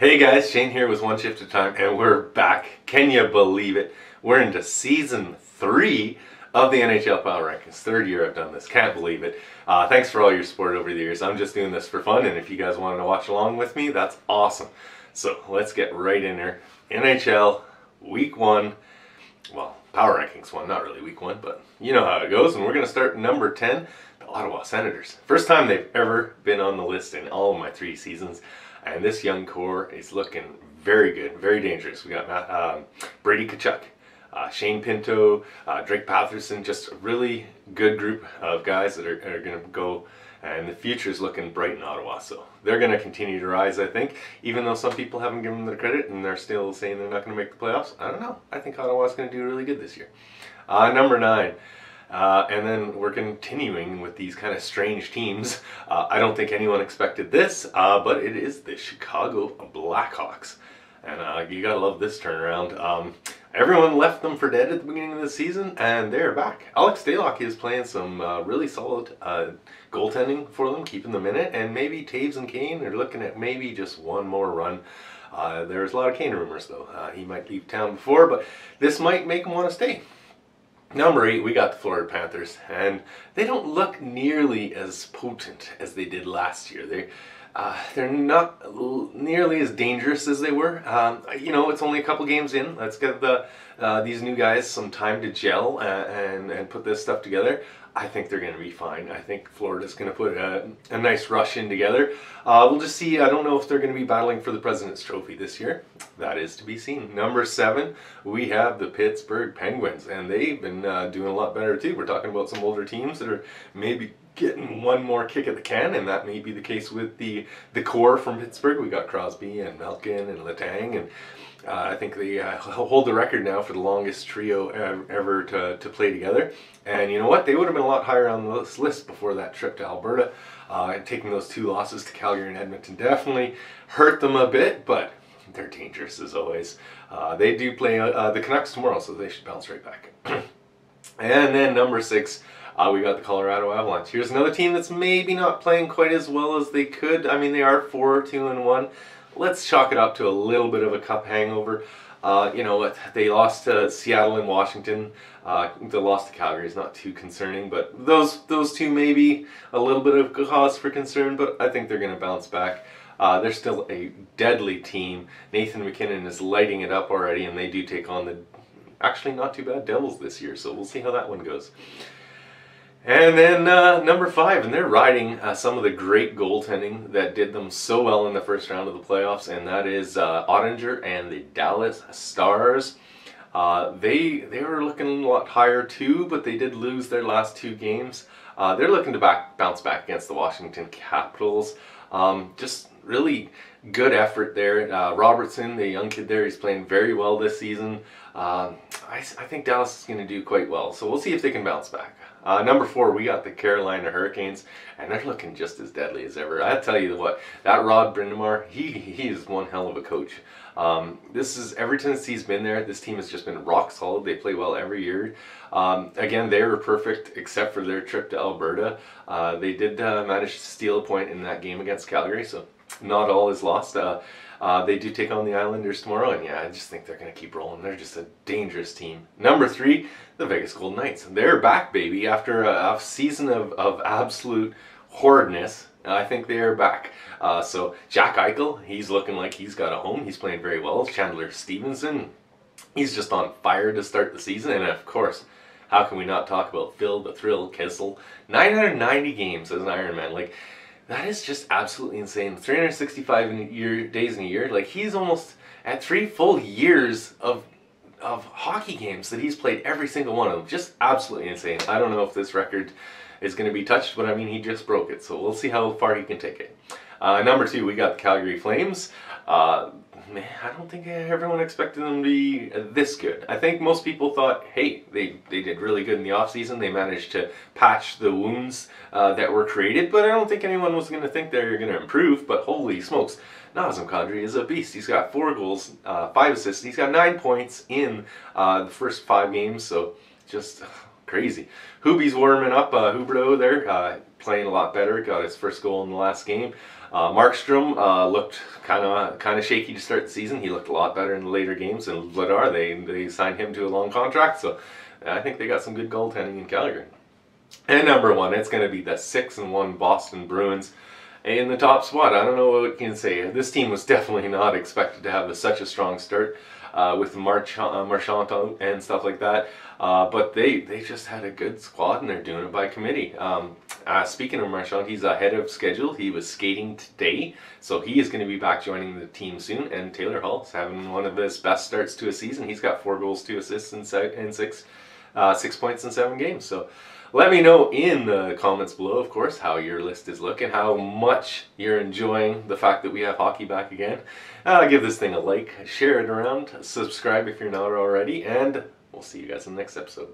Hey guys, Shane here with One Shift at a Time, and we're back. Can you believe it? We're into Season 3 of the NHL Power Rankings. Third year I've done this. Can't believe it. Thanks for all your support over the years. I'm just doing this for fun, and if you guys wanted to watch along with me, that's awesome. So let's get right in there. NHL Week 1. Well, Power Rankings 1, not really Week 1, but you know how it goes. And we're going to start number 10, the Ottawa Senators. First time they've ever been on the list in all of my 3 seasons. And this young core is looking very good, very dangerous. We got Brady Tkachuk, Shane Pinto, Drake Patterson, just a really good group of guys that are going to go, and the future is looking bright in Ottawa. So they're going to continue to rise, I think, even though some people haven't given them the credit and they're still saying they're not going to make the playoffs. I don't know. I think Ottawa's going to do really good this year. Number 9. And then we're continuing with these kind of strange teams. I don't think anyone expected this, but it is the Chicago Blackhawks. And you gotta love this turnaround. Everyone left them for dead at the beginning of the season, and they're back. Alex Stalock is playing some really solid goaltending for them, keeping them in it, and maybe Taves and Kane are looking at maybe just one more run. There's a lot of Kane rumors, though. He might leave town before, but this might make him want to stay. Number 8, we got the Florida Panthers, and they don't look nearly as potent as they did last year. They're not nearly as dangerous as they were. You know, it's only a couple games in. Let's give these new guys some time to gel and put this stuff together. I think they're going to be fine. I think Florida's going to put a nice rush in together. We'll just see. I don't know if they're going to be battling for the President's Trophy this year. That is to be seen. Number 7, we have the Pittsburgh Penguins, and they've been doing a lot better too. We're talking about some older teams that are maybe getting one more kick at the can, and that may be the case with the core from Pittsburgh. We got Crosby and Malkin and Letang, and I think they hold the record now for the longest trio ever to play together. And you know what? They would have been a lot higher on this list before that trip to Alberta. And taking those 2 losses to Calgary and Edmonton definitely hurt them a bit, but they're dangerous as always. They do play the Canucks tomorrow, so they should bounce right back. And then number 6, we got the Colorado Avalanche. Here's another team that's maybe not playing quite as well as they could. I mean, they are 4-2-1. Let's chalk it up to a little bit of a cup hangover. You know what? They lost to Seattle and Washington. The loss to Calgary is not too concerning, but those two may be a little bit of cause for concern, but I think they're going to bounce back. They're still a deadly team. Nathan McKinnon is lighting it up already, and they do take on the actually not too bad Devils this year, so we'll see how that one goes. And then number 5, and they're riding some of the great goaltending that did them so well in the first round of the playoffs, and that is Ottinger and the Dallas Stars. They were looking a lot higher too, but they did lose their last 2 games. They're looking to bounce back against the Washington Capitals. Just really good effort there. Robertson, the young kid there, he's playing very well this season. I think Dallas is going to do quite well, so we'll see if they can bounce back. Number 4, we got the Carolina Hurricanes, and they're looking just as deadly as ever. I tell you what, that Rod Brind'Amour, he is one hell of a coach. This is, ever since he's been there, this team has just been rock solid. They play well every year. Again, they were perfect except for their trip to Alberta. They did manage to steal a point in that game against Calgary, so not all is lost. They do take on the Islanders tomorrow, and yeah, I just think they're going to keep rolling. They're just a dangerous team. Number 3, the Vegas Golden Knights. They're back, baby, after a season of absolute horridness. I think they are back. So Jack Eichel, he's looking like he's got a home. He's playing very well. Chandler Stevenson, he's just on fire to start the season. And of course, how can we not talk about Phil the Thrill Kessel? 990 games as an Ironman. Like, that is just absolutely insane. 365 days in a year. Like, he's almost at 3 full years of hockey games that he's played, every single one of them. Just absolutely insane. I don't know if this record is going to be touched, but I mean, he just broke it, so we'll see how far he can take it. Number 2, we got the Calgary Flames. Man, I don't think everyone expected them to be this good. I think most people thought, hey, they did really good in the offseason. They managed to patch the wounds that were created, but I don't think anyone was going to think they were going to improve. But holy smokes, Nazem Kadri is a beast. He's got 4 goals, 5 assists. He's got 9 points in the first 5 games, so just crazy. Hubie's warming up. Huberdeau there, playing a lot better. Got his first goal in the last game. Markstrom looked kind of shaky to start the season. He looked a lot better in the later games. And Vladar, they signed him to a long contract, so I think they got some good goaltending in Calgary. And number one, it's going to be the 6-1 Boston Bruins in the top spot. I don't know what you can say. This team was definitely not expected to have such a strong start with Marchand and stuff like that. But they just had a good squad, and they're doing it by committee. Speaking of Marchand, he's ahead of schedule. He was skating today, so he is going to be back joining the team soon. And Taylor Hall's having one of his best starts to a season. He's got 4 goals, 2 assists, and 6 points in 7 games. So let me know in the comments below, of course, how your list is looking, how much you're enjoying the fact that we have hockey back again. Give this thing a like, share it around, subscribe if you're not already, and we'll see you guys in the next episode.